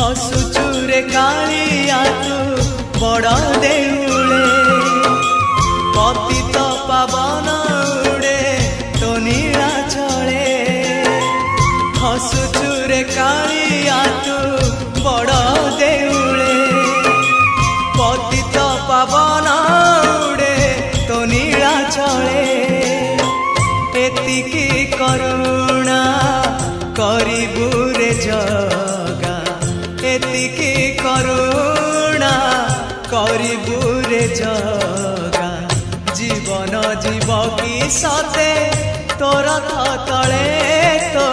हसुचुरे कालिया तू बड़ देउले पतित पावन उड़े तो नीला चले हसुचुरे कालिया तू बड़ देउले पतित पावन उड़े तो नीला चले एतिकी करुणा करिबु रे जगा एतिकी करुणा करिबु रे जगा जीवन जीव की सते तोर तले तो